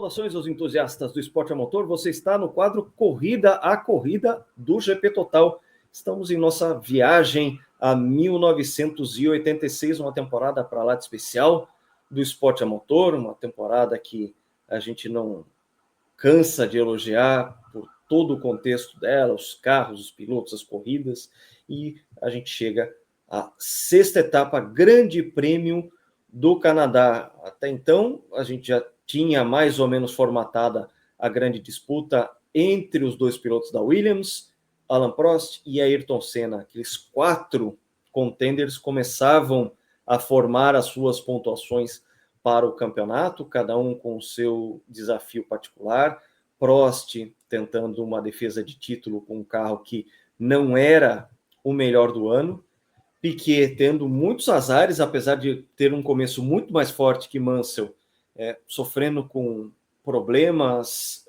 Saudações aos entusiastas do esporte a motor. Você está no quadro Corrida a Corrida do GP Total. Estamos em nossa viagem a 1986, uma temporada para lá de especial do esporte a motor, uma temporada que a gente não cansa de elogiar por todo o contexto dela, os carros, os pilotos, as corridas, e a gente chega à sexta etapa, Grande Prêmio do Canadá. Até então, a gente já tinha mais ou menos formatada a grande disputa entre os dois pilotos da Williams, Alain Prost e Ayrton Senna. Aqueles 4 contenders começavam a formar as suas pontuações para o campeonato, cada um com o seu desafio particular. Prost tentando uma defesa de título com um carro que não era o melhor do ano. Piquet tendo muitos azares, apesar de ter um começo muito mais forte que Mansell, sofrendo com problemas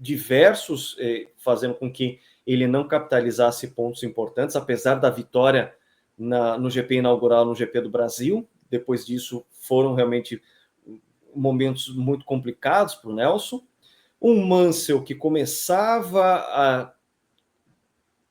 diversos, fazendo com que ele não capitalizasse pontos importantes, apesar da vitória no GP inaugural, no GP do Brasil. Depois disso, foram realmente momentos muito complicados para o Nelson. Um Mansell que começava a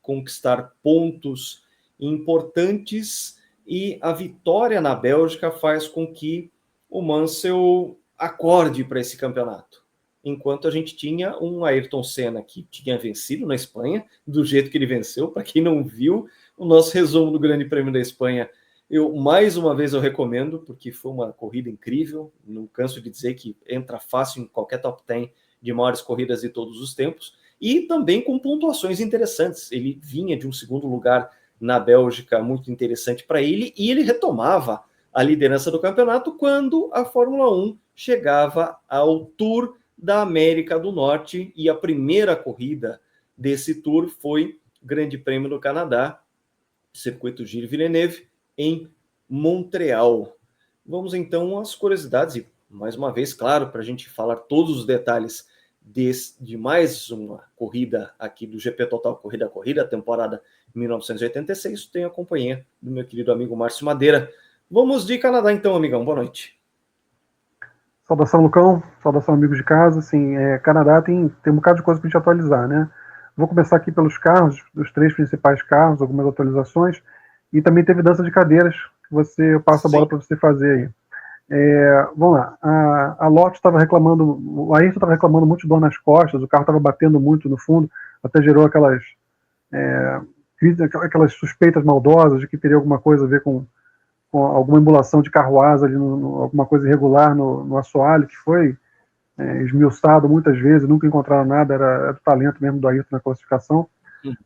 conquistar pontos importantes, e a vitória na Bélgica faz com que o Mansell acorde para esse campeonato. Enquanto a gente tinha um Ayrton Senna que tinha vencido na Espanha, do jeito que ele venceu. Para quem não viu o nosso resumo do Grande Prêmio da Espanha, mais uma vez eu recomendo, porque foi uma corrida incrível. Não canso de dizer que entra fácil em qualquer top 10 de maiores corridas de todos os tempos, e também com pontuações interessantes. Ele vinha de um segundo lugar na Bélgica, muito interessante para ele, e ele retomava a liderança do campeonato quando a Fórmula 1 chegava ao Tour da América do Norte, e a primeira corrida desse Tour foi Grande Prêmio do Canadá, circuito Gilles Villeneuve, em Montreal. Vamos então às curiosidades, e mais uma vez, claro, para a gente falar todos os detalhes de mais uma corrida aqui do GP Total Corrida a Corrida, temporada 1986, tenho a companhia do meu querido amigo Márcio Madeira. Vamos de Canadá então, amigão, boa noite. Saudação, Lucão, saudação, amigos de casa. Assim, Canadá tem um bocado de coisa para a gente atualizar, né? Vou começar aqui pelos carros, os 3 principais carros, algumas atualizações, e também teve dança de cadeiras, que eu passo a bola para você fazer aí. Vamos lá, a Lotus estava reclamando, o Ayrton estava reclamando muito de dor nas costas, o carro estava batendo muito no fundo, até gerou aquelas suspeitas maldosas de que teria alguma coisa a ver com alguma emulação de carruagem ali, alguma coisa irregular no assoalho, que foi esmiuçado muitas vezes, nunca encontraram nada, era do talento mesmo do Ayrton na classificação.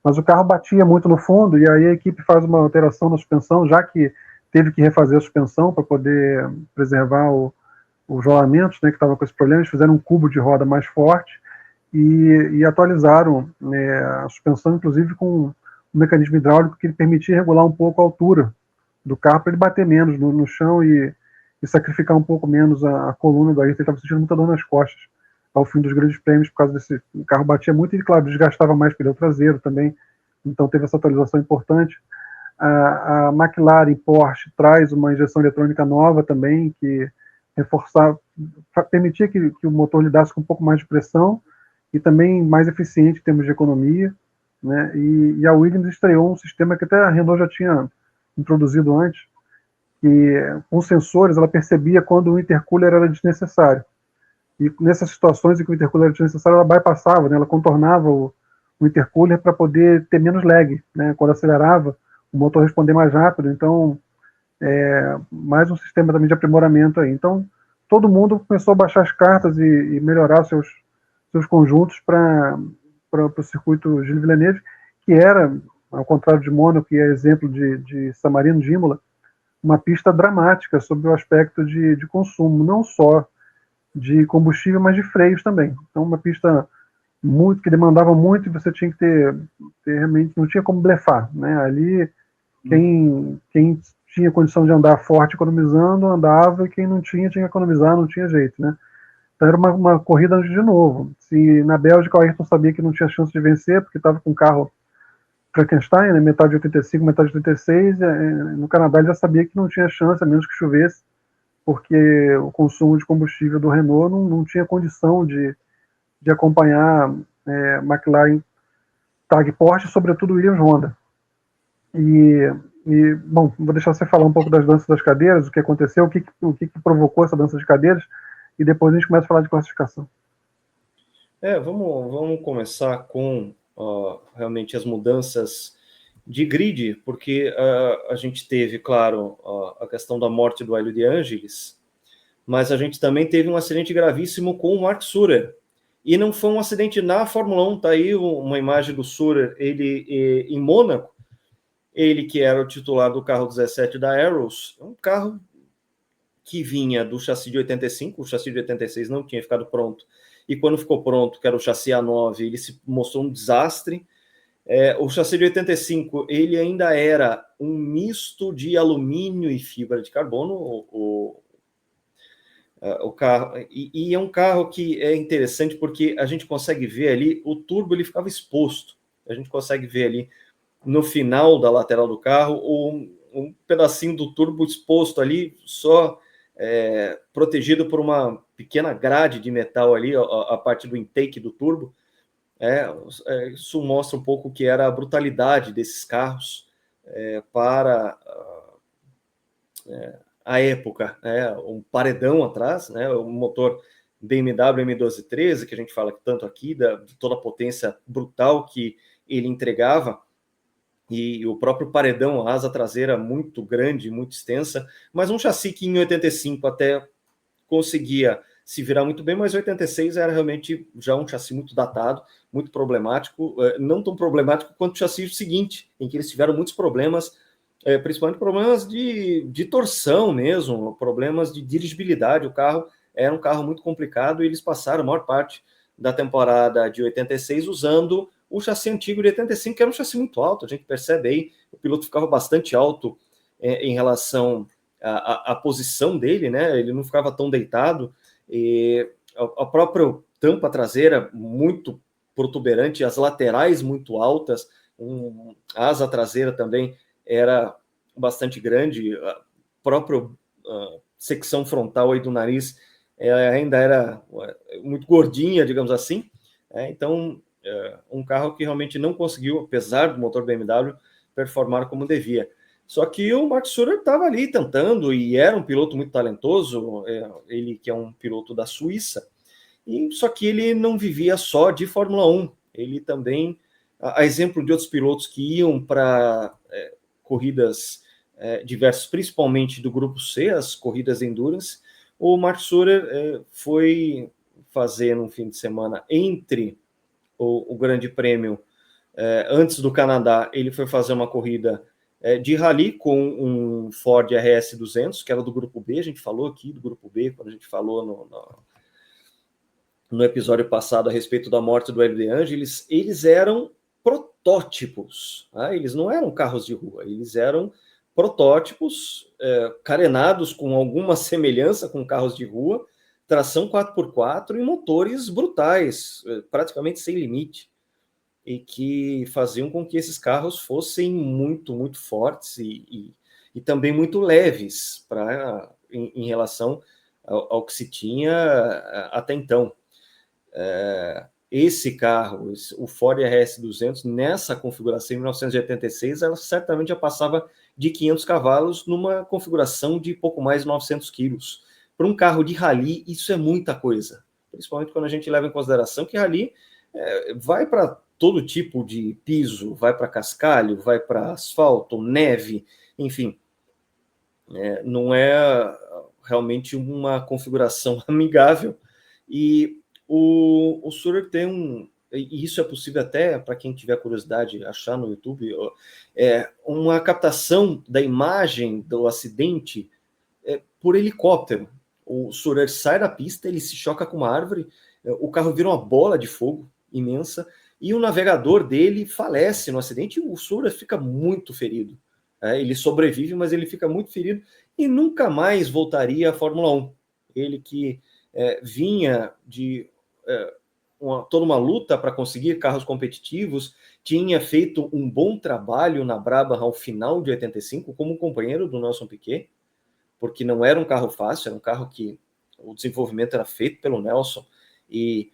Mas o carro batia muito no fundo, e aí a equipe faz uma alteração na suspensão, já que teve que refazer a suspensão para poder preservar os rolamentos, né, que estavam com esse problema. Eles fizeram um cubo de roda mais forte e atualizaram a suspensão, inclusive com um mecanismo hidráulico que permitia regular um pouco a altura do carro para ele bater menos no chão e sacrificar um pouco menos a coluna do Ayrton. Ele estava sentindo muita dor nas costas ao fim dos grandes prêmios, por causa desse. O carro batia muito e, claro, desgastava mais pneu traseiro também, então teve essa atualização importante. A McLaren Porsche traz uma injeção eletrônica nova também, que permitia que o motor lidasse com um pouco mais de pressão e também mais eficiente em termos de economia, né? E a Williams estreou um sistema que até a Renault já tinha introduzido antes, que com sensores ela percebia quando o intercooler era desnecessário. E nessas situações em que o intercooler era desnecessário, ela bypassava, né? Ela contornava o intercooler para poder ter menos lag, né? Quando acelerava, o motor responder mais rápido. Então, mais um sistema também de aprimoramento aí. Então, todo mundo começou a baixar as cartas e melhorar seus conjuntos para o circuito Gilles Villeneuve, que era, ao contrário de Mônaco, que é exemplo de San Marino de Imola, uma pista dramática sobre o aspecto de consumo, não só de combustível, mas de freios também. Então, uma pista que demandava muito, e você tinha que ter realmente, não tinha como blefar, né? Ali, quem tinha condição de andar forte economizando, andava, e quem não tinha que economizar, não tinha jeito, né? Então era uma corrida de novo. Se na Bélgica o Ayrton sabia que não tinha chance de vencer, porque estava com o carro Frankenstein, né, metade de 85, metade de 86, no Canadá ele já sabia que não tinha chance, a menos que chovesse, porque o consumo de combustível do Renault não tinha condição de acompanhar McLaren, Tag Porsche, sobretudo Williams Honda. Bom, vou deixar você falar um pouco das danças das cadeiras, o que aconteceu, o que provocou essa dança de cadeiras, e depois a gente começa a falar de classificação. Vamos começar com realmente as mudanças de grid, porque a gente teve, claro, a questão da morte do Hélio de Ângeles, mas a gente também teve um acidente gravíssimo com o Mark Surer. E não foi um acidente na Fórmula 1, tá aí uma imagem do Surer, ele em Mônaco, ele que era o titular do carro 17 da Arrows, um carro que vinha do chassi de 85, o chassi de 86 não tinha ficado pronto, e quando ficou pronto, que era o chassi A9, ele se mostrou um desastre. O chassi de 85, ele ainda era um misto de alumínio e fibra de carbono, o carro, e é um carro que é interessante porque a gente consegue ver ali, o turbo ele ficava exposto, a gente consegue ver ali no final da lateral do carro um pedacinho do turbo exposto ali, só protegido por uma pequena grade de metal ali, a parte do intake do turbo. Isso mostra um pouco o que era a brutalidade desses carros para a época, um paredão atrás, o motor BMW M1213, que a gente fala tanto aqui, de toda a potência brutal que ele entregava, e o próprio paredão, a asa traseira muito grande, muito extensa, mas um chassi que em 85 até conseguia se virar muito bem, mas 86 era realmente já um chassi muito datado, muito problemático, não tão problemático quanto o chassi seguinte, em que eles tiveram muitos problemas, principalmente problemas de torção mesmo, problemas de dirigibilidade. O carro era um carro muito complicado e eles passaram a maior parte da temporada de 86 usando o chassi antigo de 85, que era um chassi muito alto, a gente percebe aí, o piloto ficava bastante alto em relação à posição dele, né? Ele não ficava tão deitado, e a própria tampa traseira muito protuberante, as laterais muito altas, a asa traseira também era bastante grande, a própria secção frontal aí do nariz ainda era muito gordinha, digamos assim. Então, um carro que realmente não conseguiu, apesar do motor BMW, performar como devia. Só que o Mark Surer estava ali tentando, e era um piloto muito talentoso, ele que é um piloto da Suíça, só que ele não vivia só de Fórmula 1, ele também, a exemplo de outros pilotos que iam para corridas diversas, principalmente do grupo C, as corridas de endurance, o Mark Surer foi fazer no fim de semana entre o Grande Prêmio, antes do Canadá, ele foi fazer uma corrida de rally com um Ford RS 200, que era do Grupo B, a gente falou aqui do Grupo B, quando a gente falou no episódio passado a respeito da morte do Hélio de Ângeles. Eles eram protótipos, eles não eram carros de rua, eles eram protótipos carenados com alguma semelhança com carros de rua, tração 4x4 e motores brutais, praticamente sem limite, e que faziam com que esses carros fossem muito, muito fortes e também muito leves em relação ao que se tinha até então. Esse carro, o Ford RS 200, nessa configuração em 1986, ela certamente já passava de 500 cavalos numa configuração de pouco mais de 900 quilos. Para um carro de rally, isso é muita coisa, principalmente quando a gente leva em consideração que rally vai para todo tipo de piso, vai para cascalho, vai para asfalto, neve, enfim, não é realmente uma configuração amigável. E o Surer tem e isso é possível até para quem tiver curiosidade achar no YouTube, uma captação da imagem do acidente por helicóptero. O Surer sai da pista, ele se choca com uma árvore, o carro vira uma bola de fogo imensa, e o navegador dele falece no acidente, e o Surer fica muito ferido. Ele sobrevive, mas ele fica muito ferido, e nunca mais voltaria à Fórmula 1. Ele que vinha de toda uma luta para conseguir carros competitivos, tinha feito um bom trabalho na Brabham ao final de 85, como companheiro do Nelson Piquet, porque não era um carro fácil, era um carro que o desenvolvimento era feito pelo Nelson, e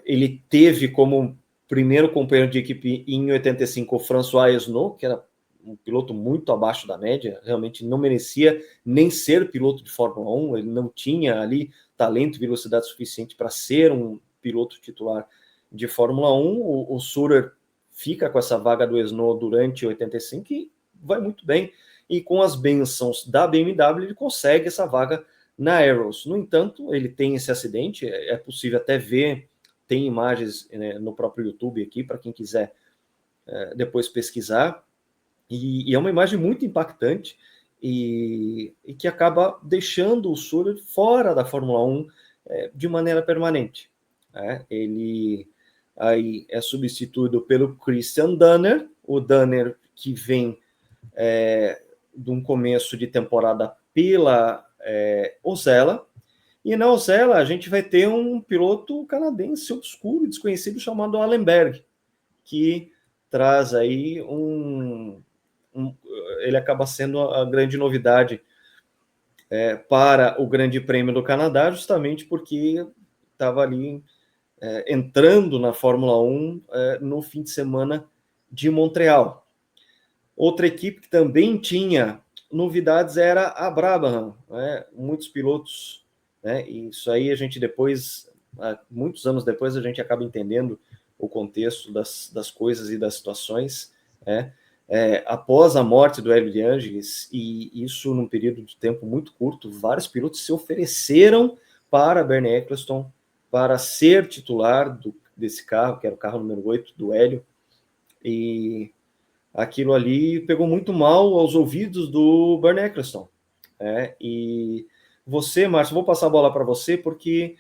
ele teve como primeiro companheiro de equipe em 85 o François Esnault, que era um piloto muito abaixo da média, realmente não merecia nem ser piloto de Fórmula 1, ele não tinha ali talento e velocidade suficiente para ser um piloto titular de Fórmula 1. O Surer fica com essa vaga do Esnault durante 85 e vai muito bem, e com as bênçãos da BMW ele consegue essa vaga na Arrows. No entanto, ele tem esse acidente, é possível até ver, tem imagens, né, no próprio YouTube aqui, para quem quiser depois pesquisar, e é uma imagem muito impactante, e que acaba deixando o Surer fora da Fórmula 1 de maneira permanente. Ele aí é substituído pelo Christian Danner, o Danner que vem de um começo de temporada pela Osella, e na Osella a gente vai ter um piloto canadense obscuro, desconhecido, chamado Allenberg, que traz aí ele acaba sendo a grande novidade para o Grande Prêmio do Canadá, justamente porque estava ali entrando na Fórmula 1 no fim de semana de Montreal. Outra equipe que também tinha novidades era a Brabham, muitos pilotos, e isso aí a gente depois, muitos anos depois, a gente acaba entendendo o contexto das coisas e das situações, após a morte do Hélio de Angelis, e isso num período de tempo muito curto, vários pilotos se ofereceram para Bernie Ecclestone para ser titular desse carro, que era o carro número 8 do Hélio, e aquilo ali pegou muito mal aos ouvidos do Bernie Ecclestone. E você, Márcio, vou passar a bola para você, porque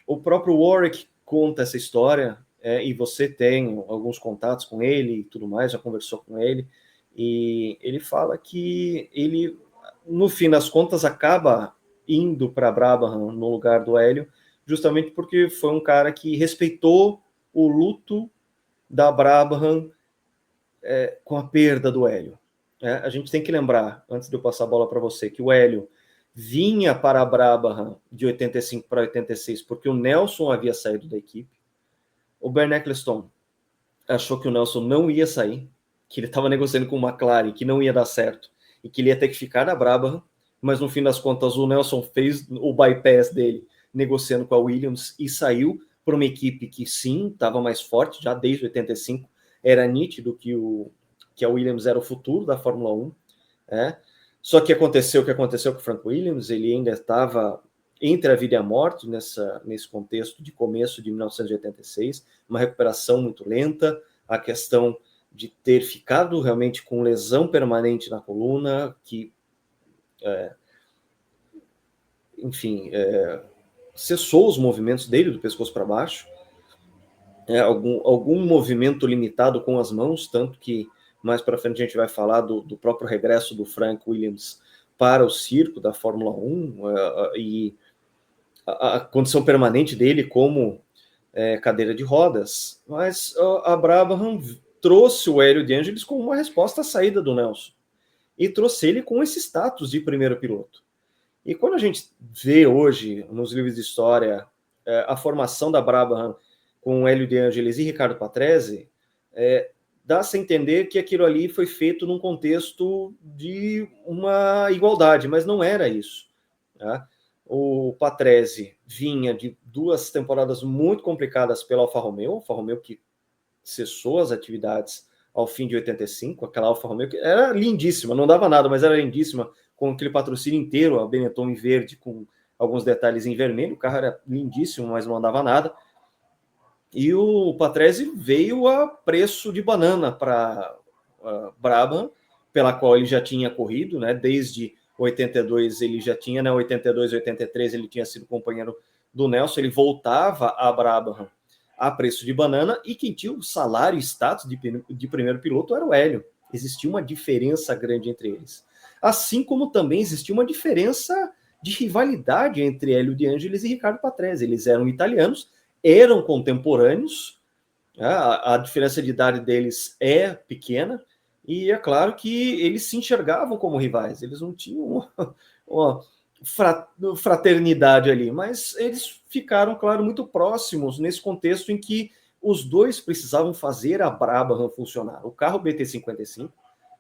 o próprio Warwick conta essa história, e você tem alguns contatos com ele e tudo mais, já conversou com ele, e ele fala que ele, no fim das contas, acaba indo para a Brabham no lugar do Hélio, justamente porque foi um cara que respeitou o luto da Brabham com a perda do Hélio. A gente tem que lembrar, antes de eu passar a bola para você, que o Hélio vinha para a Brabham de 85 para 86 porque o Nelson havia saído da equipe. O Bernie Ecclestone achou que o Nelson não ia sair, que ele estava negociando com o McLaren, que não ia dar certo, e que ele ia ter que ficar na Brabham, mas no fim das contas o Nelson fez o bypass dele, negociando com a Williams, e saiu para uma equipe que sim, estava mais forte, já desde 85, era nítido que a Williams era o futuro da Fórmula 1, Só que aconteceu o que aconteceu com o Frank Williams, ele ainda estava entre a vida e a morte nesse contexto de começo de 1986, uma recuperação muito lenta, a questão de ter ficado realmente com lesão permanente na coluna, que, cessou os movimentos dele do pescoço para baixo, algum movimento limitado com as mãos, tanto que mais para frente a gente vai falar do próprio regresso do Frank Williams para o circo da Fórmula 1, e a condição permanente dele como cadeira de rodas, mas a Brabham trouxe o Hélio de Angelis como uma resposta à saída do Nelson, e trouxe ele com esse status de primeiro piloto. E quando a gente vê hoje, nos livros de história, a formação da Brabham com Hélio de Angelis e Ricardo Patrese, dá-se a entender que aquilo ali foi feito num contexto de uma igualdade, mas não era isso. O Patrese vinha de 2 temporadas muito complicadas pela Alfa Romeo que cessou as atividades ao fim de 85, aquela Alfa Romeo que era lindíssima, não dava nada, mas era lindíssima, com aquele patrocínio inteiro, a Benetton em verde, com alguns detalhes em vermelho, o carro era lindíssimo, mas não andava nada. E o Patrese veio a preço de banana para Brabham, pela qual ele já tinha corrido, desde 82 ele já tinha, 82 e 83 ele tinha sido companheiro do Nelson, ele voltava a Brabham a preço de banana, e quem tinha o salário e status de primeiro piloto era o Hélio. Existia uma diferença grande entre eles. Assim como também existia uma diferença de rivalidade entre Hélio de Angelis e Ricardo Patrese. Eles eram italianos, eram contemporâneos, a diferença de idade deles é pequena, E é claro que eles se enxergavam como rivais, eles não tinham uma fraternidade ali, mas eles ficaram, claro, muito próximos nesse contexto em que os dois precisavam fazer a Brabham funcionar. O carro BT-55,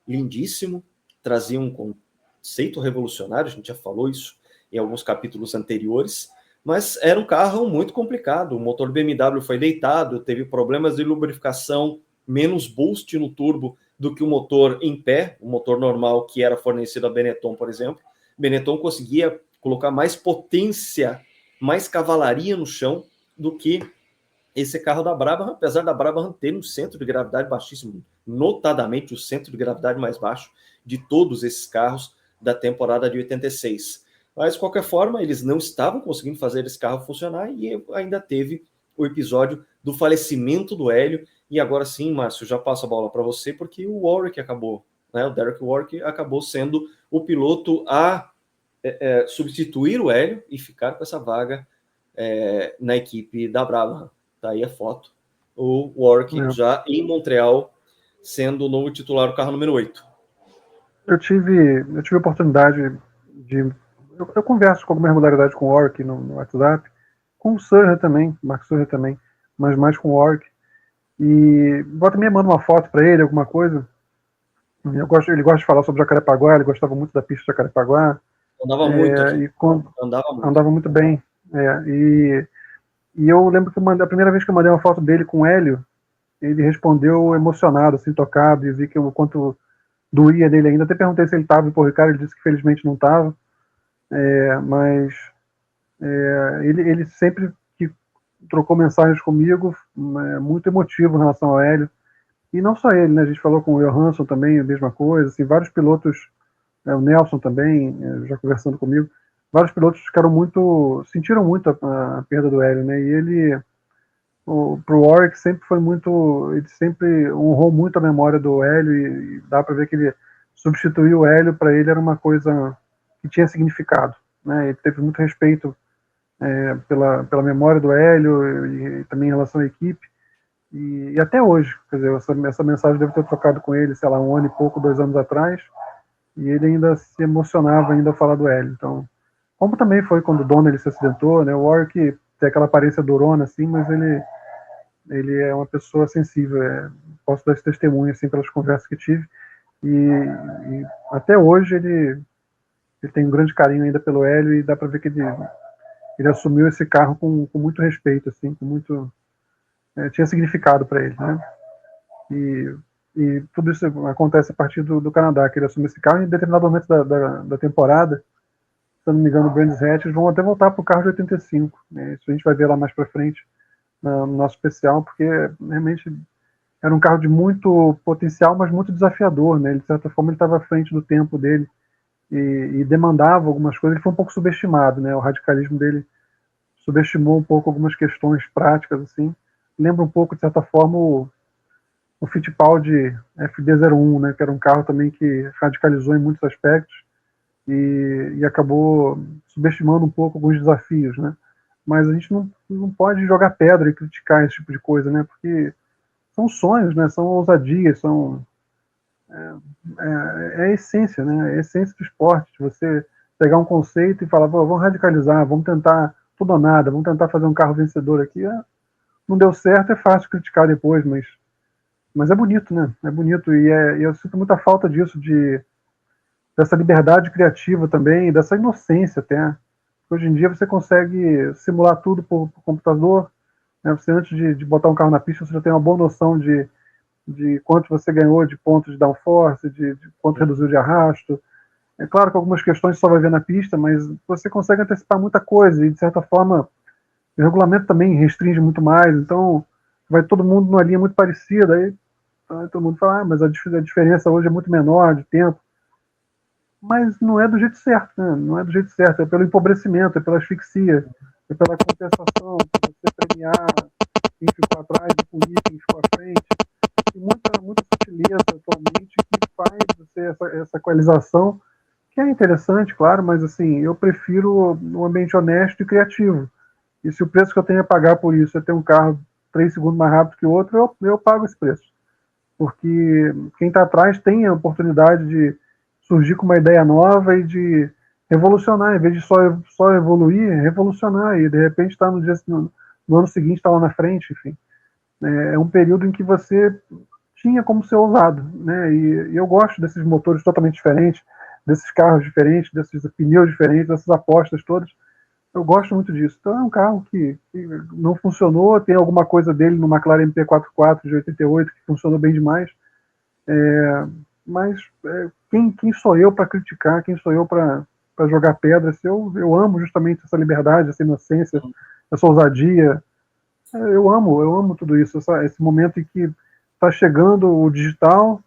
lindíssimo, trazia um conceito revolucionário, a gente já falou isso em alguns capítulos anteriores, mas era um carro muito complicado. O motor BMW foi deitado, teve problemas de lubrificação, menos boost no turbo do que o motor em pé, o motor normal que era fornecido a Benetton, por exemplo. Benetton conseguia colocar mais potência, mais cavalaria no chão do que esse carro da Brabham, apesar da Brabham ter um centro de gravidade baixíssimo, notadamente o centro de gravidade mais baixo de todos esses carros da temporada de 86. Mas, de qualquer forma, eles não estavam conseguindo fazer esse carro funcionar e ainda teve o episódio do falecimento do Hélio. E agora sim, Márcio, já passo a bola para você, porque o Warwick acabou, né? O Derek Warwick acabou sendo o piloto a substituir o Hélio e ficar com essa vaga na equipe da Brabham. Tá aí a foto. O Warwick já em Montreal, sendo o novo titular do carro número 8. Eu tive a oportunidade de... Eu converso com alguma regularidade com o Warwick no WhatsApp, com o Surger também, Mark Surger também, mas mais com o Warwick. E volta e meia manda uma foto para ele, alguma coisa. Ele gosta de falar sobre Jacarepaguá, ele gostava muito da pista de Jacarepaguá. Andava muito aqui. Andava muito bem. E eu lembro que a primeira vez que eu mandei uma foto dele com o Hélio, ele respondeu emocionado, assim, tocado, e vi que o quanto doía dele ainda. Até perguntei se ele estava e, Ricardo, ele disse que felizmente não estava. Mas ele sempre que trocou mensagens comigo, muito emotivo em relação ao Hélio. E não só ele, né? A gente falou com o Johansson também, a mesma coisa, assim, vários pilotos, o Nelson também, já conversando comigo, vários pilotos sentiram muito a perda do Hélio, né? E ele, pro Warwick sempre foi muito, ele sempre honrou muito a memória do Hélio e dá para ver que ele substituir o Hélio para ele era uma coisa que tinha significado, né? Ele teve muito respeito pela memória do Hélio e também em relação à equipe. E até hoje, quer dizer, essa mensagem deve ter trocado com ele, sei lá, 1 ano e pouco, 2 anos atrás, e ele ainda se emocionava ainda ao falar do Hélio. Então, como também foi quando o Donnelly se acidentou, né? O Warwick tem aquela aparência durona, assim, mas ele é uma pessoa sensível. Posso dar esse testemunho, assim, pelas conversas que tive. E até hoje ele tem um grande carinho ainda pelo Hélio e dá para ver que ele assumiu esse carro com muito respeito, assim, com muito... tinha significado para ele, né? E tudo isso acontece a partir do Canadá, que ele assume esse carro, e em determinado momento da temporada, se eu não me engano, o Brands Hatch vão até voltar para o carro de 85, né? Isso a gente vai ver lá mais para frente no nosso especial, porque realmente era um carro de muito potencial, mas muito desafiador, né? Ele, de certa forma, ele estava à frente do tempo dele e demandava algumas coisas. Ele foi um pouco subestimado, né? O radicalismo dele subestimou um pouco algumas questões práticas, assim. Lembra um pouco, de certa forma, o Fittipaldi FD01, né, que era um carro também que radicalizou em muitos aspectos e acabou subestimando um pouco alguns desafios, né? Mas a gente não pode jogar pedra e criticar esse tipo de coisa, né? Porque são sonhos, né? São ousadias, é a essência, né? É a essência do esporte. Você pegar um conceito e falar, vamos radicalizar, vamos tentar tudo ou nada, vamos tentar fazer um carro vencedor aqui. Não deu certo, é fácil criticar depois, mas é bonito, né? É bonito e eu sinto muita falta disso, dessa liberdade criativa também, dessa inocência até. Hoje em dia você consegue simular tudo por computador, né? Você antes de botar um carro na pista, você já tem uma boa noção de quanto você ganhou de pontos de downforce, de quanto reduziu de arrasto. É claro que algumas questões só vai ver na pista, mas você consegue antecipar muita coisa e, de certa forma, o regulamento também restringe muito mais, então vai todo mundo numa linha muito parecida, aí todo mundo fala, mas a diferença hoje é muito menor de tempo. Mas não é do jeito certo, né? Não é do jeito certo, é pelo empobrecimento, é pela asfixia, é pela compensação, por você premiar quem ficou atrás e punir quem ficou à frente. Tem muita sutileza atualmente que faz você essa equalização, que é interessante, claro, mas assim, eu prefiro um ambiente honesto e criativo. E se o preço que eu tenho a pagar por isso é ter um carro 3 segundos mais rápido que o outro, eu pago esse preço. porque quem está atrás tem a oportunidade de surgir com uma ideia nova e de revolucionar, em vez de só evoluir, revolucionar, e de repente está no ano seguinte, está lá na frente, enfim. É um período em que você tinha como ser ousado, né? E eu gosto desses motores totalmente diferentes, desses carros diferentes, desses pneus diferentes, dessas apostas todas. Eu gosto muito disso. Então é um carro que não funcionou, tem alguma coisa dele no McLaren MP44 de 88 que funcionou bem demais, mas quem sou eu para criticar, quem sou eu para jogar pedras? Eu amo justamente essa liberdade, essa inocência, essa ousadia. Eu amo tudo isso, esse momento em que está chegando o digital,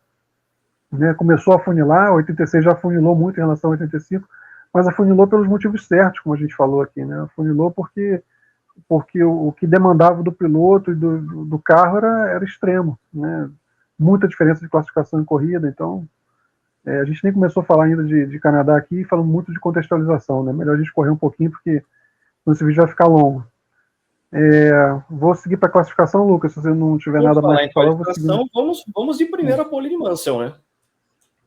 né, começou a funilar, 86 já funilou muito em relação a 85, mas afunilou pelos motivos certos, como a gente falou aqui, né? Afunilou porque o que demandava do piloto e do carro era extremo, né? Muita diferença de classificação em corrida, então a gente nem começou a falar ainda de Canadá aqui, falando muito de contextualização, né? Melhor a gente correr um pouquinho, porque esse vídeo vai ficar longo. Vou seguir para a classificação, Lucas, se você não tiver nada mais para falar, eu vou seguir. Vamos de primeira pole de Mansell, né?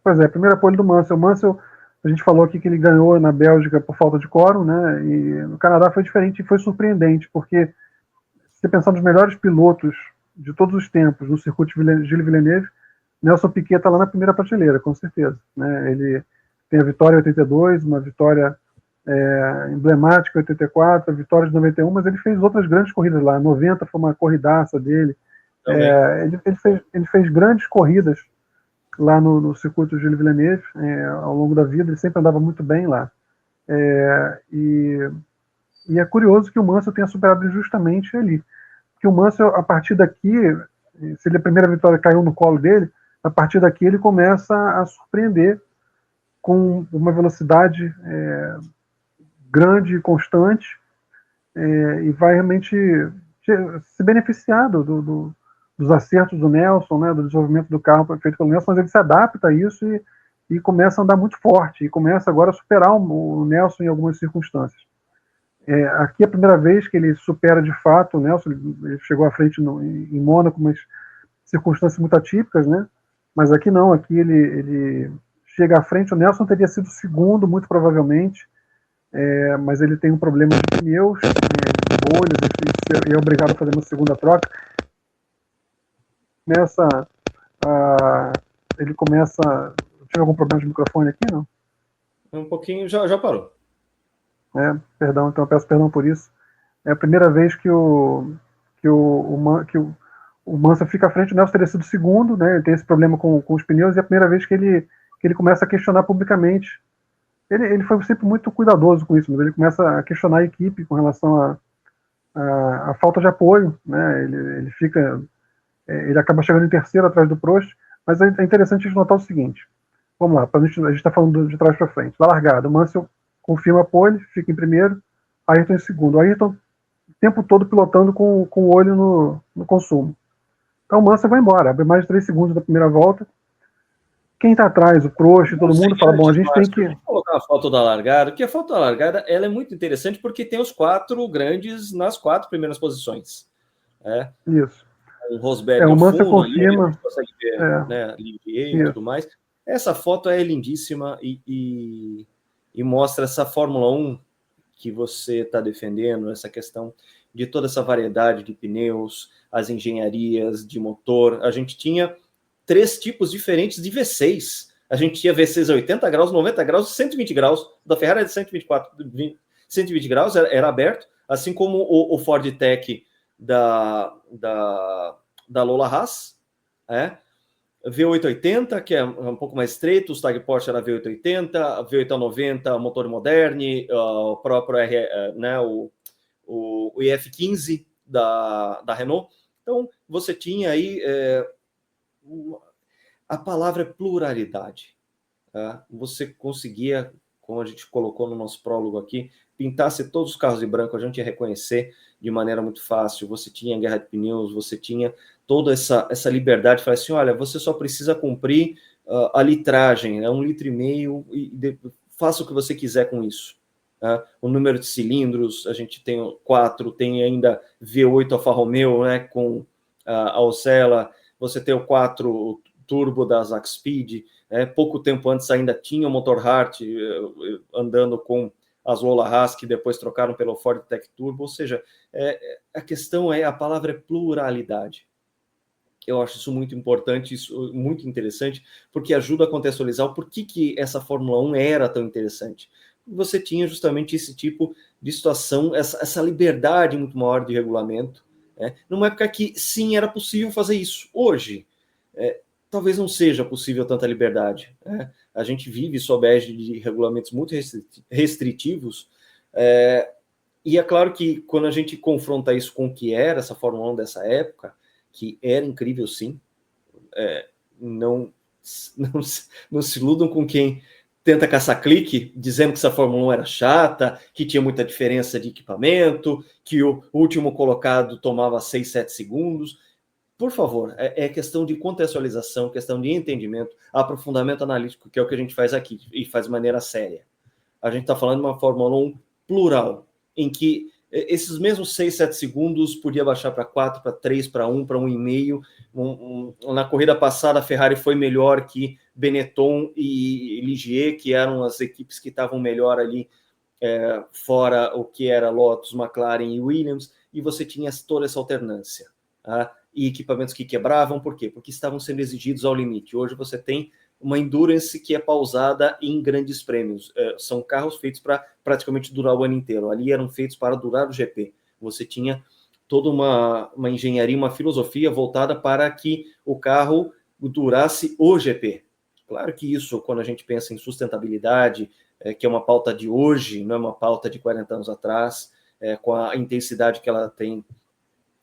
Pois é, primeira pole do Mansell. Mansell, a gente falou aqui que ele ganhou na Bélgica por falta de quórum, né? E no Canadá foi diferente e foi surpreendente, porque se você pensar nos melhores pilotos de todos os tempos no circuito de Gilles Villeneuve, Nelson Piquet está lá na primeira prateleira, com certeza, né? Ele tem a vitória em 82, uma vitória emblemática em 84, a vitória de 91, mas ele fez outras grandes corridas lá. 90 foi uma corridaça dele. Ele fez grandes corridas lá no circuito de Gilles Villeneuve ao longo da vida. Ele sempre andava muito bem lá. E é curioso que o Mansell tenha superado ele justamente ali. Porque o Mansell, a partir daqui, se a primeira vitória caiu no colo dele, a partir daqui ele começa a surpreender com uma velocidade grande e constante, e vai realmente se beneficiar dos acertos do Nelson, né, do desenvolvimento do carro feito pelo Nelson, mas ele se adapta a isso e começa a andar muito forte, e começa agora a superar o Nelson em algumas circunstâncias. Aqui é a primeira vez que ele supera de fato o Nelson. Ele chegou à frente em Mônaco, mas circunstâncias muito atípicas, né? Mas aqui não, aqui ele chega à frente. O Nelson teria sido segundo, muito provavelmente, mas ele tem um problema de pneus, de bolhas, e é obrigado a fazer uma segunda troca. Ele começa. Tive algum problema de microfone aqui, não? Um pouquinho, já parou. Perdão, então eu peço perdão por isso. É a primeira vez que o Mansell fica à frente. O Nelson teria sido segundo, né? Ele tem esse problema com os pneus, e é a primeira vez que ele começa a questionar publicamente. Ele foi sempre muito cuidadoso com isso, mas ele começa a questionar a equipe com relação à falta de apoio, né? Ele acaba chegando em terceiro atrás do Prost, mas é interessante a gente notar o seguinte. Vamos lá, a gente está falando de trás para frente. Na largada, o Mansell confirma a pole, fica em primeiro, Ayrton em segundo. Ayrton o tempo todo pilotando com o olho no consumo. Então o Mansell vai embora, abre mais de 3 segundos da primeira volta. Quem está atrás, o Prost, todo mundo fala, bom, a gente tem que... Vamos colocar a foto da largada, porque a foto da largada ela é muito interessante porque tem os 4 grandes nas 4 primeiras posições. Isso. O Rosberg o Mansell fundo, confirma. ali, a gente consegue ver, né, Livier e tudo mais. Essa foto é lindíssima e mostra essa Fórmula 1 que você está defendendo, essa questão de toda essa variedade de pneus, as engenharias de motor. A gente tinha 3 tipos diferentes de V6. A gente tinha V6 a 80 graus, 90 graus e 120 graus. Da Ferrari era de 120 graus, era aberto, assim como o Ford Tech da Lola Haas, V880, que é um pouco mais estreito, o Stag Porsche era V880, V890, motor Moderne, o próprio o IF15 da Renault. Então, você tinha aí a palavra pluralidade. Você conseguia, como a gente colocou no nosso prólogo aqui, pintasse todos os carros de branco, a gente ia reconhecer de maneira muito fácil. Você tinha guerra de pneus, você tinha toda essa liberdade, falar assim, olha, você só precisa cumprir a litragem, 1,5 litro e faça o que você quiser com isso. O número de cilindros, a gente tem 4, tem ainda V8 Alfa Romeo, né, com a Osella, você ter o 4 turbo da Zack Speed, pouco tempo antes ainda tinha o motor Hart andando com as Lola Haas, que depois trocaram pelo Ford Tech Turbo, ou seja, a questão a palavra é pluralidade. Eu acho isso muito importante, isso muito interessante, porque ajuda a contextualizar o porquê que essa Fórmula 1 era tão interessante. Você tinha justamente esse tipo de situação, essa liberdade muito maior de regulamento, numa época que sim, era possível fazer isso. Hoje, talvez não seja possível tanta liberdade. A gente vive sob a égide de regulamentos muito restritivos, e é claro que quando a gente confronta isso com o que era essa Fórmula 1 dessa época, que era incrível sim, não se iludam com quem tenta caçar clique, dizendo que essa Fórmula 1 era chata, que tinha muita diferença de equipamento, que o último colocado tomava 6, 7 segundos. Por favor, é questão de contextualização, questão de entendimento, aprofundamento analítico, que é o que a gente faz aqui, e faz de maneira séria. A gente está falando de uma Fórmula 1 plural, em que esses mesmos 6, 7 segundos podia baixar para 4, para 3, para 1, para 1,5. Na corrida passada, a Ferrari foi melhor que Benetton e Ligier, que eram as equipes que estavam melhor ali, fora o que era Lotus, McLaren e Williams, e você tinha toda essa alternância. Tá? E equipamentos que quebravam, por quê? Porque estavam sendo exigidos ao limite. Hoje você tem uma endurance que é pausada em grandes prêmios. São carros feitos para praticamente durar o ano inteiro. Ali eram feitos para durar o GP. Você tinha toda uma engenharia, uma filosofia voltada para que o carro durasse o GP. Claro que isso, quando a gente pensa em sustentabilidade, que é uma pauta de hoje, não é uma pauta de 40 anos atrás, com a intensidade que ela tem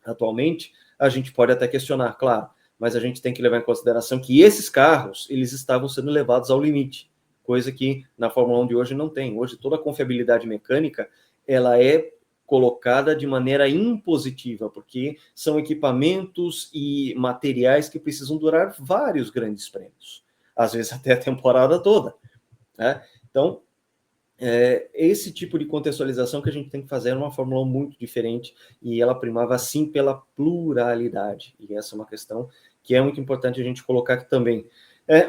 atualmente, a gente pode até questionar, claro, mas a gente tem que levar em consideração que esses carros, eles estavam sendo levados ao limite, coisa que na Fórmula 1 de hoje não tem. Hoje toda a confiabilidade mecânica, ela é colocada de maneira impositiva, porque são equipamentos e materiais que precisam durar vários grandes prêmios, às vezes até a temporada toda. Então, esse tipo de contextualização que a gente tem que fazer é uma Fórmula 1 muito diferente, e ela primava sim pela pluralidade, e essa é uma questão que é muito importante a gente colocar aqui também.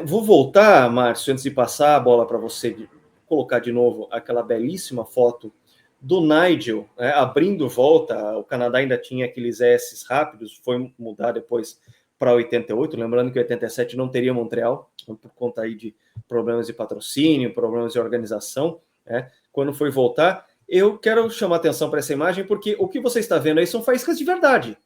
Vou voltar, Márcio, antes de passar a bola para você, colocar de novo aquela belíssima foto do Nigel, abrindo volta. O Canadá ainda tinha aqueles S rápidos, foi mudar depois para 88, lembrando que 87 não teria Montreal, por conta aí de problemas de patrocínio, problemas de organização. Quando foi voltar, eu quero chamar atenção para essa imagem, porque o que você está vendo aí são faíscas de verdade.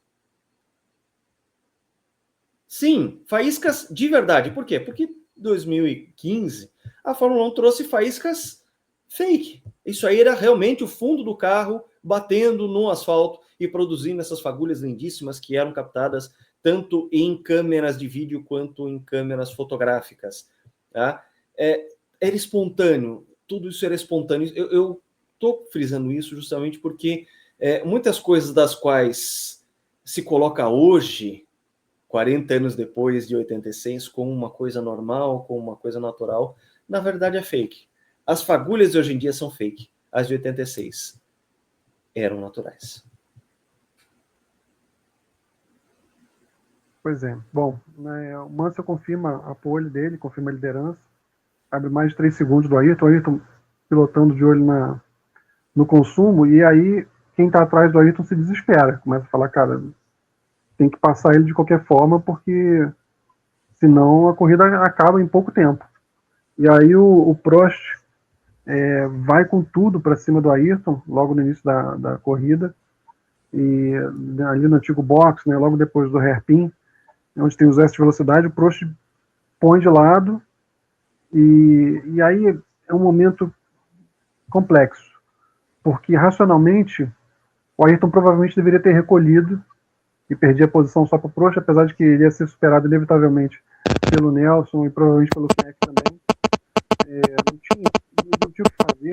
Sim, faíscas de verdade. Por quê? Porque em 2015 a Fórmula 1 trouxe faíscas fake. Isso aí era realmente o fundo do carro batendo no asfalto e produzindo essas fagulhas lindíssimas que eram captadas tanto em câmeras de vídeo quanto em câmeras fotográficas. Tá? Era espontâneo. Tudo isso era espontâneo. Eu estou frisando isso justamente porque muitas coisas das quais se coloca hoje, 40 anos depois de 86, como uma coisa normal, como uma coisa natural, na verdade é fake. As fagulhas de hoje em dia são fake. As de 86 eram naturais. Pois é. Bom, o Mansell confirma a pole dele, confirma a liderança. Abre mais de 3 segundos do Ayrton pilotando de olho no consumo, e aí quem está atrás do Ayrton se desespera, começa a falar, cara, tem que passar ele de qualquer forma, porque senão a corrida acaba em pouco tempo. E aí o Prost vai com tudo para cima do Ayrton, logo no início da corrida, e ali no antigo box, logo depois do hairpin, onde tem os S de velocidade, o Prost põe de lado, e aí é um momento complexo, porque racionalmente o Ayrton provavelmente deveria ter recolhido e perdia a posição só para o Prost, apesar de que ele ia ser superado inevitavelmente pelo Nelson e provavelmente pelo Fleck também. Não tinha o que fazer,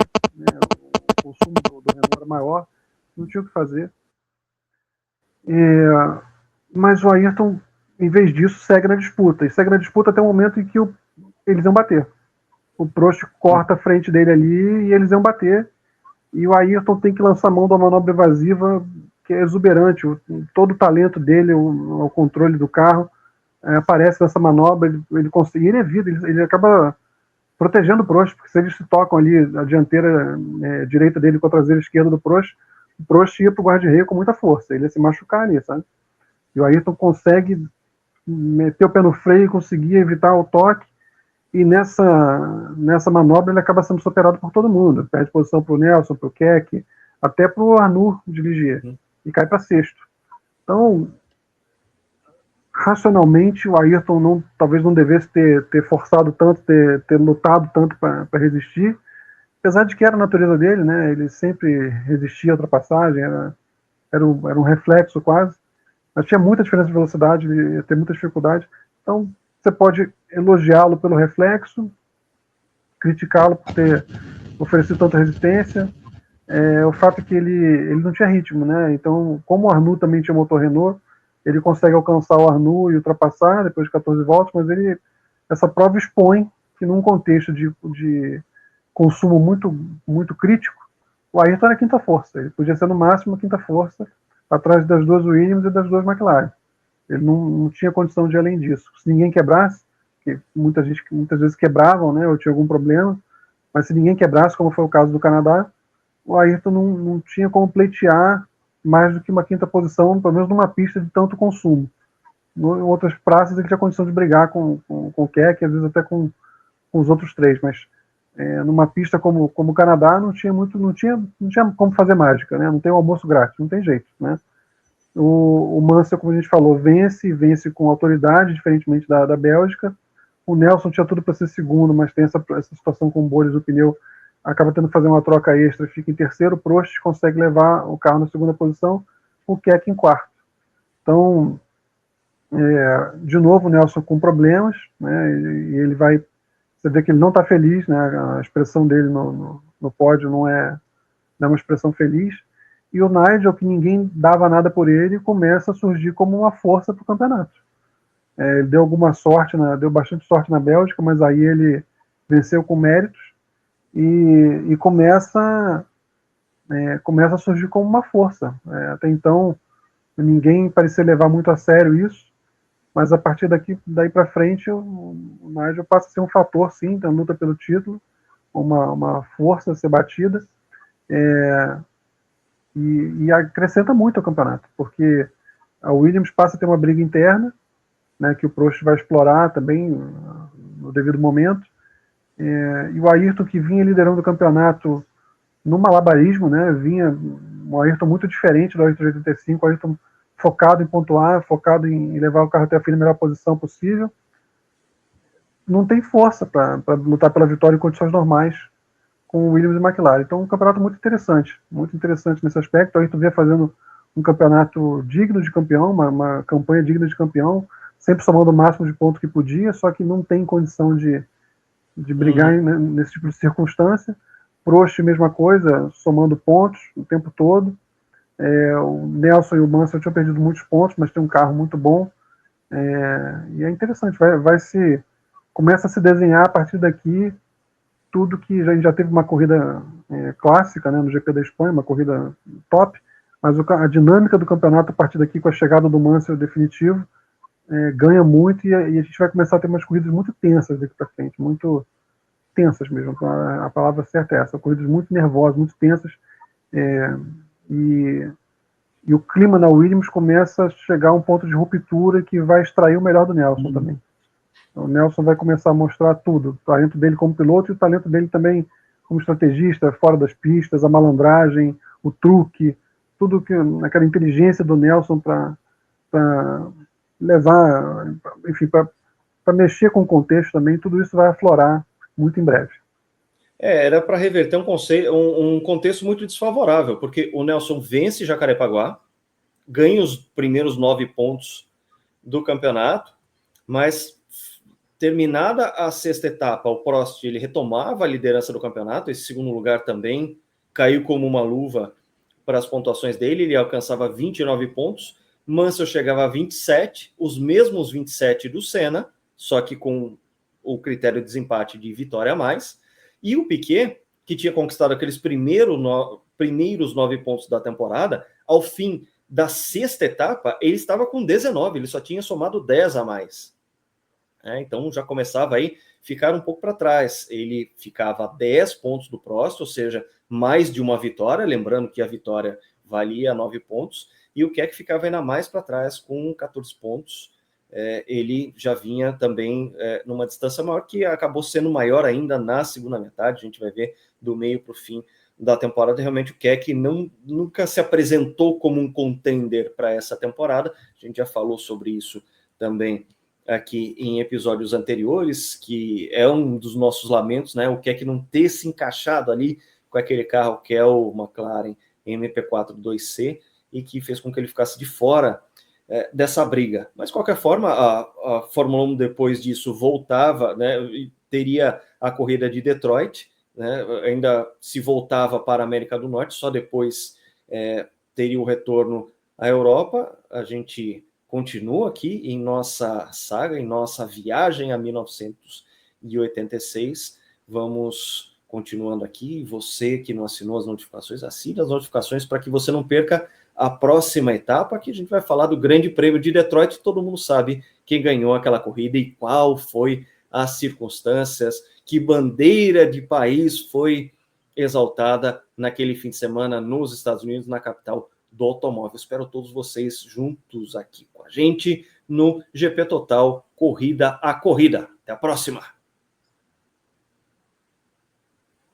o consumo do Renault era maior, não tinha o que fazer. Mas o Ayrton, em vez disso, segue na disputa, e segue na disputa até o momento em que eles iam bater. O Prost corta a frente dele ali e eles iam bater, e o Ayrton tem que lançar mão da manobra evasiva, que é exuberante, todo o talento dele, o controle do carro, aparece nessa manobra, ele consegue, ele evita, ele acaba protegendo o Prost, porque se eles se tocam ali, a dianteira direita dele com a traseira esquerda do Prost, o Prost ia pro guarda-reio com muita força, ele ia se machucar ali, sabe? E o Ayrton consegue meter o pé no freio e conseguir evitar o toque, e nessa manobra ele acaba sendo superado por todo mundo, perde posição pro Nelson, pro Keck, até pro Arnoux de Ligier, e cai para sexto. Então, racionalmente, o Ayrton talvez não devesse ter forçado tanto, ter lutado tanto para resistir, apesar de que era a natureza dele, né? Ele sempre resistia à ultrapassagem, era um reflexo quase, mas tinha muita diferença de velocidade, ele ia ter muita dificuldade. Então, você pode elogiá-lo pelo reflexo, criticá-lo por ter oferecido tanta resistência. O fato é que ele não tinha ritmo, né? Então, como o Arnoux também tinha motor Renault, ele consegue alcançar o Arnoux e ultrapassar depois de 14 voltas, mas essa prova expõe que num contexto de consumo muito, muito crítico, o Ayrton era a quinta força. Ele podia ser no máximo a quinta força, atrás das duas Williams e das duas McLaren. Ele não tinha condição de ir além disso. Se ninguém quebrasse, que muitas vezes quebravam, né, ou tinha algum problema, mas se ninguém quebrasse, como foi o caso do Canadá, o Ayrton não tinha como pleitear mais do que uma quinta posição, pelo menos numa pista de tanto consumo. Em outras praças ele tinha condição de brigar com o Keck, às vezes até com os outros três, mas numa pista como o Canadá não tinha como fazer mágica, né? Não tem o almoço grátis, não tem jeito, né? O Mansell, como a gente falou, vence com autoridade, diferentemente da Bélgica. O Nelson tinha tudo para ser segundo, mas tem essa situação com bolhas do pneu, acaba tendo que fazer uma troca extra, fica em terceiro. O Prost consegue levar o carro na segunda posição, o Keck em quarto. Então, de novo, o Nelson com problemas, né? E ele vai, você vê que ele não está feliz, né? A expressão dele no pódio não é uma expressão feliz. E o Nigel, que ninguém dava nada por ele, começa a surgir como uma força para o campeonato. Ele deu alguma sorte, deu bastante sorte na Bélgica, mas aí ele venceu com méritos e começa a surgir como uma força. Até então, ninguém parecia levar muito a sério isso, mas a partir daí para frente, o Nigel passa a ser um fator, sim, da luta pelo título, uma força a ser batida. E acrescenta muito ao campeonato, porque a Williams passa a ter uma briga interna, né, que o Prost vai explorar também no devido momento, e o Ayrton, que vinha liderando o campeonato no malabarismo, né, vinha um Ayrton muito diferente do Ayrton de 85, o Ayrton focado em pontuar, focado em levar o carro até a fim na melhor posição possível, não tem força para lutar pela vitória em condições normais com o Williams e McLaren. Então, um campeonato muito interessante nesse aspecto. A Ayrton vinha fazendo um campeonato digno de campeão, uma campanha digna de campeão, sempre somando o máximo de pontos que podia, só que não tem condição de brigar nesse tipo de circunstância. Prost, mesma coisa, somando pontos o tempo todo. O Nelson e o Mansell tinham perdido muitos pontos, mas tem um carro muito bom. E é interessante, começa a se desenhar a partir daqui tudo que a gente já teve uma corrida clássica, né, no GP da Espanha, uma corrida top, mas a dinâmica do campeonato a partir daqui, com a chegada do Mansell definitivo, ganha muito e a gente vai começar a ter umas corridas muito tensas daqui para frente, muito tensas mesmo, a palavra certa é essa, corridas muito nervosas, muito tensas, e o clima na Williams começa a chegar a um ponto de ruptura que vai extrair o melhor do Nelson também. O Nelson vai começar a mostrar tudo, o talento dele como piloto e o talento dele também como estrategista, fora das pistas, a malandragem, o truque, tudo aquela inteligência do Nelson para levar, enfim, para mexer com o contexto também, tudo isso vai aflorar muito em breve. Era para reverter um contexto muito desfavorável, porque o Nelson vence Jacarepaguá, ganha os primeiros 9 pontos do campeonato, mas terminada a sexta etapa, o Prost ele retomava a liderança do campeonato, esse segundo lugar também caiu como uma luva para as pontuações dele, ele alcançava 29 pontos, Mansell chegava a 27, os mesmos 27 do Senna, só que com o critério de desempate de vitória a mais, e o Piquet, que tinha conquistado aqueles primeiros 9 pontos da temporada, ao fim da sexta etapa, ele estava com 19, ele só tinha somado 10 a mais. Então já começava aí ficar um pouco para trás. Ele ficava a 10 pontos do Prost, ou seja, mais de uma vitória, lembrando que a vitória valia 9 pontos, e o Keck ficava ainda mais para trás com 14 pontos. Ele já vinha também numa distância maior, que acabou sendo maior ainda na segunda metade. A gente vai ver do meio para o fim da temporada. Realmente o Keck nunca se apresentou como um contender para essa temporada. A gente já falou sobre isso também aqui em episódios anteriores, que é um dos nossos lamentos, né? O Keck não ter se encaixado ali com aquele carro que é o McLaren MP4 2C, e que fez com que ele ficasse de fora dessa briga. Mas, de qualquer forma, a Fórmula 1 depois disso voltava, né, e teria a corrida de Detroit, né, ainda se voltava para a América do Norte, só depois teria o retorno à Europa. A gente continua aqui em nossa saga, em nossa viagem a 1986. Vamos continuando aqui. Você que não assinou as notificações, assine as notificações para que você não perca a próxima etapa, que a gente vai falar do Grande Prêmio de Detroit. Todo mundo sabe quem ganhou aquela corrida e qual foi as circunstâncias, que bandeira de país foi exaltada naquele fim de semana nos Estados Unidos, na capital do automóvel. Espero todos vocês juntos aqui com a gente no GP Total, corrida a corrida. Até a próxima!